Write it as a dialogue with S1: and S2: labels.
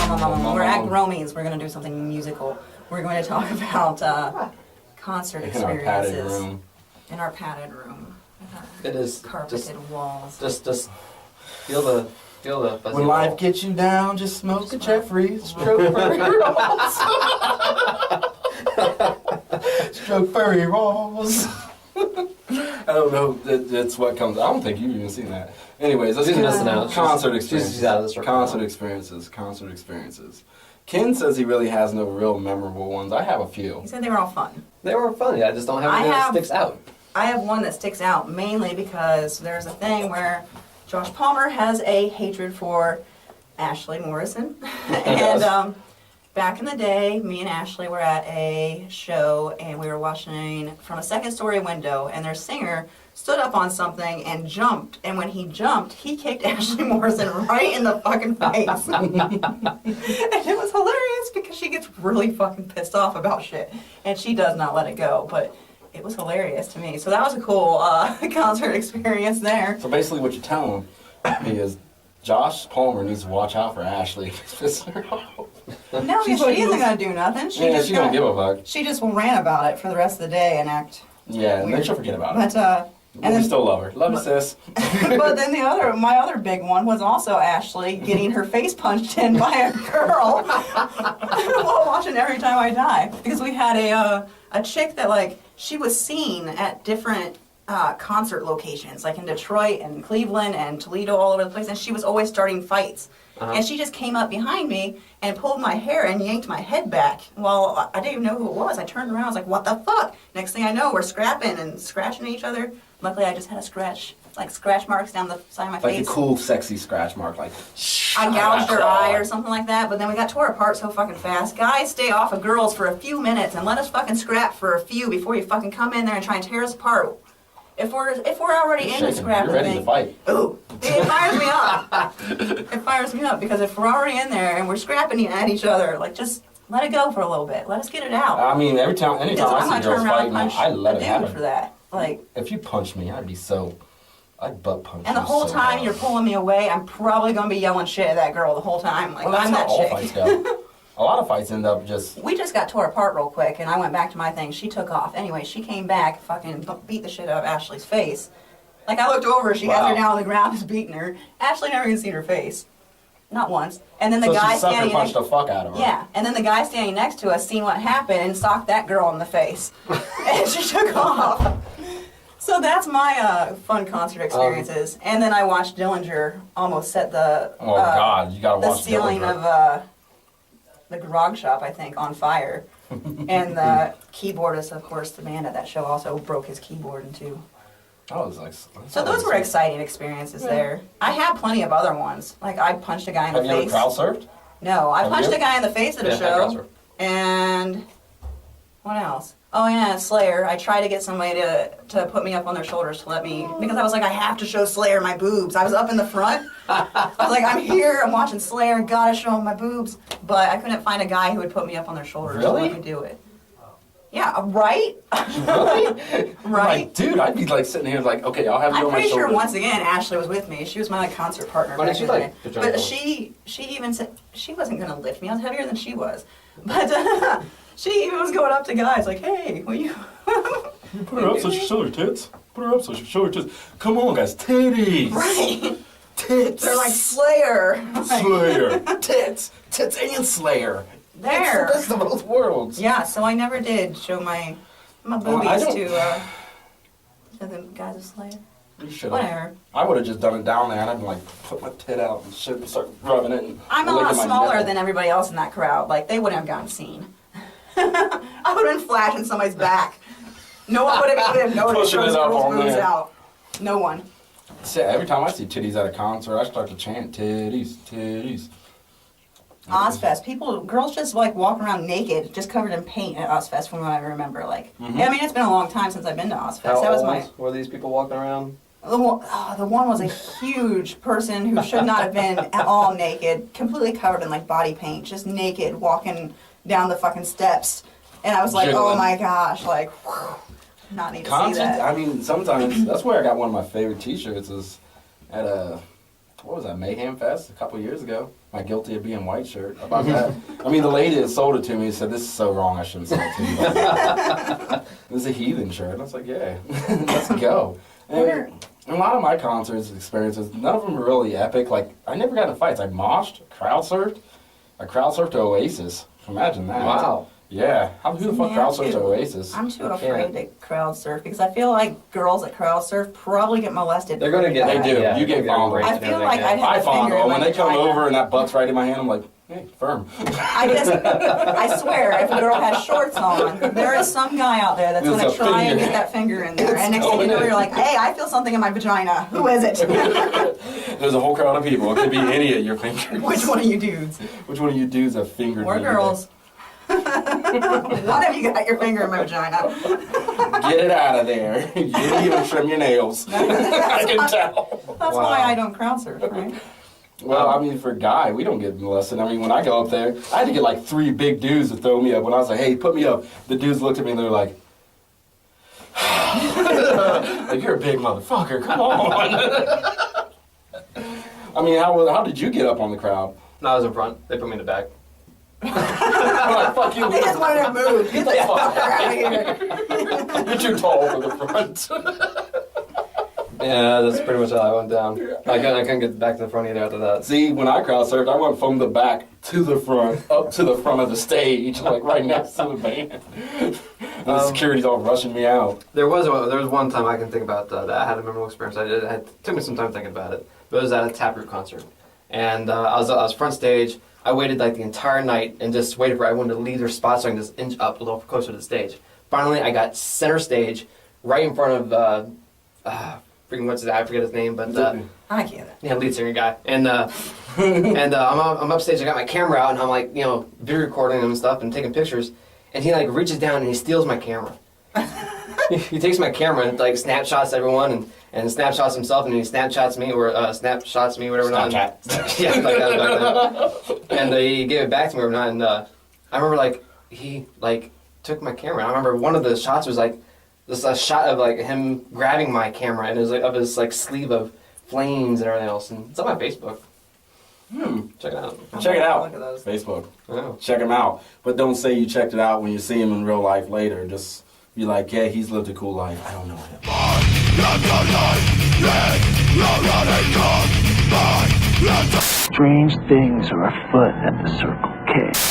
S1: We're at Groamy's. We're going to do something musical. We're going to talk about concert experiences. In our padded room.
S2: It is
S1: carpeted walls.
S2: Just feel the
S3: when life gets you down, just smoke a Jeffrey. Stroke furry rolls. Stroke furry rolls. I don't know. That's what comes. I don't think you've even seen that. Anyways, let's get into concert experiences. Concert experiences. Ken says he really has no real memorable ones. I have a few.
S1: He said they were all fun.
S2: They were fun. Yeah, I just don't have anything that sticks out.
S1: I have one that sticks out mainly because there's a thing where Josh Palmer has a hatred for Ashley Morrison. And back in the day, me and Ashley were at a show and we were watching from a second-story window, and their singer stood up on something and jumped. And when he jumped, he kicked Ashley Morrison right in the fucking face. And it was hilarious because she gets really fucking pissed off about shit. And she does not let it go. But it was hilarious to me. So that was a cool concert experience there.
S3: So basically what you're telling me is Josh Palmer needs to watch out for Ashley.
S1: No, she isn't going to do nothing. She
S3: don't give a fuck.
S1: She just will rant about it for the rest of the day and act
S3: weird. And then she'll forget about it.
S1: And
S3: we still love her. Love you, sis.
S1: But then my other big one was also Ashley getting her face punched in by a girl while watching Every Time I Die. Because we had a chick that, like, she was seen at different concert locations, like in Detroit and Cleveland and Toledo, all over the place, and she was always starting fights. And she just came up behind me and pulled my hair and yanked my head back. Well, I didn't even know who it was. I turned around, I was like, what the fuck? Next thing I know, we're scrapping and scratching each other. Luckily, I just had a scratch marks down the side of my face.
S3: Like a cool, sexy scratch mark, like...
S1: I gouged her eye or something like that, but then we got tore apart so fucking fast. Guys, stay off of girls for a few minutes and let us fucking scrap for a few before you fucking come in there and try and tear us apart. If we're already in the scrapping
S3: thing... You're ready to fight.
S1: Ooh, it fires me up. It fires me up because if we're already in there and we're scrapping at each other, like, just let it go for a little bit. Let us get it out.
S3: I mean, anytime I see girls fighting, I let it happen.
S1: For that. Like,
S3: if you punch me, I'd butt punch you.
S1: And the whole time you're pulling me away, I'm probably going to be yelling shit at that girl the whole time. Like,
S3: that's
S1: I'm that chick.
S3: All fights go. A lot of fights end up just...
S1: We just got tore apart real quick, and I went back to my thing. She took off. Anyway, she came back, fucking beat the shit out of Ashley's face. Like, I looked over, she has her down on the ground, just beating her. Ashley never even seen her face. Not once. And then the guy standing
S3: punched the fuck out of her.
S1: Yeah, and then the guy standing next to us seen what happened and socked that girl in the face. And she took off. So that's my fun concert experiences. And then I watched Dillinger almost set the
S3: you gotta watch
S1: the ceiling
S3: Dillinger.
S1: Of the grog shop, I think, on fire. And the keyboardist, of course, the man at that show also broke his keyboard in two. So those were exciting experiences there. I had plenty of other ones. Like, I punched a guy in the face.
S3: Have you ever crowd surfed?
S1: No, I punched a guy in the face at a show. And what else? Oh yeah, Slayer. I tried to get somebody to put me up on their shoulders to let me, because I was like, I have to show Slayer my boobs. I was up in the front. I was like, I'm here, I'm watching Slayer, gotta show them my boobs. But I couldn't find a guy who would put me up on their shoulders to let me do it. Yeah, right?
S3: Really?
S1: Right?
S3: Like, dude, I'd be like sitting here like, okay, I'll have you on my shoulders.
S1: I'm pretty sure once again Ashley was with me. She was my like concert partner.
S2: Why did she like?
S1: But she even said she wasn't gonna lift me. I was heavier than she was. But she even was going up to guys like, hey, will you
S3: you put her up so she show her tits. Put her up so she show her tits. Come on, guys, titties.
S1: Right.
S3: Tits.
S1: They're like Slayer.
S3: Slayer. Tits and Slayer.
S1: There.
S3: It's the best of both worlds.
S1: Yeah, so I never did show my boobies to the guys of Slayer.
S3: You should have.
S1: Whatever.
S3: I would have just done it down there and I'd like put my tit out and shit and start rubbing it. And
S1: I'm a lot smaller than everybody else in that crowd. Like, they wouldn't have gotten seen. I would have been flashing somebody's back. No one would have even noticed those girls' boobs out. No one.
S3: See, every time I see titties at a concert, I start to chant titties, titties.
S1: Ozfest, girls just like walk around naked, just covered in paint at Ozfest from what I remember. Like, yeah, I mean, it's been a long time since I've been to Ozfest.
S2: How old were these people walking around?
S1: The one was a huge person who should not have been at all naked, completely covered in like body paint, just naked, walking down the fucking steps. And I was like, oh my gosh, like, whew, not need to see that.
S3: I mean, sometimes, that's where I got one of my favorite t-shirts is at what was that, Mayhem Fest a couple years ago. My Guilty of Being White shirt. How about that? I mean, the lady that sold it to me said, this is so wrong, I shouldn't sell it to you. This is a heathen shirt. I was like, yeah, let's go. And a lot of my concerts experiences, none of them are really epic. Like, I never got in fights. I moshed, crowd surfed. I crowd surfed to Oasis. Imagine that.
S2: Wow.
S3: Yeah. Who the fuck crowd surfed to Oasis?
S1: I'm too afraid to crowd surf because I feel like girls that crowd surf probably get molested.
S2: They're gonna get.
S3: They do.
S2: Yeah,
S3: you get fondled.
S1: I feel like I'd have
S3: I
S1: a finger
S3: fondle.
S1: in
S3: When
S1: my
S3: they come
S1: vagina.
S3: over and that butt's right in my hand, I'm like, hey, firm.
S1: I swear, if a girl has shorts on, there is some guy out there that's
S3: There's
S1: going to
S3: a
S1: try and
S3: finger.
S1: get that finger in there.
S3: It's
S1: And next thing you
S3: going
S1: know,
S3: in.
S1: you're like, hey, I feel something in my vagina. Who is it?
S3: There's a whole crowd of people. It could be any of your fingers.
S1: Which one of you dudes?
S3: Which one of you dudes have fingered
S1: Or
S3: me
S1: girls. One of you got your finger in my vagina.
S3: today? Get it out of there. You didn't even trim your nails. I can tell.
S1: That's
S2: Wow.
S1: why I don't crowd surf, right?
S3: Well, I mean, for a guy, we don't get molested. I mean, when I go up there, I had to get like 3 big dudes to throw me up. When I was like, hey, put me up, the dudes looked at me and they were like, like, you're a big motherfucker, come on. I mean, how did you get up on the crowd?
S2: No, I was in front. They put me in the back.
S3: Like, fuck you.
S1: They just wanted to move. Get the fuck out of here.
S3: You're too tall for the front.
S2: Yeah, that's pretty much how I went down. I couldn't get back to the front either after that.
S3: See, when I crowd surfed, I went from the back to the front, up to the front of the stage, like right next to the band. And the security's all rushing me out.
S2: There was one time I can think about that I had a memorable experience. It took me some time thinking about it. But it was at a Taproot concert, and I was front stage. I waited like the entire night and just waited for everyone to leave their spots so I can just inch up a little closer to the stage. Finally, I got center stage, right in front of freaking what's his, I forget his name, but
S1: I get it.
S2: yeah, lead singer guy, and I'm upstage. I got my camera out and I'm like, video recording him and stuff and taking pictures, and he like reaches down and he steals my camera. He takes my camera and like snapshots everyone and snapshots himself and he snapshots me or snapshots me, whatever.
S3: Snapchat.
S2: Yeah, like that. And he gave it back to me or not. And I remember like he like took my camera. I remember one of the shots was like this a shot of like him grabbing my camera and it was like of his like sleeve of flames and everything else. And it's on my Facebook. Check it out.
S3: Check it out.
S1: Look at those.
S3: Facebook.
S2: Oh.
S3: Check him out. But don't say you checked it out when you see him in real life later. Just be like, yeah, he's lived a cool life. I don't know him.
S4: Strange things are afoot at the Circle K.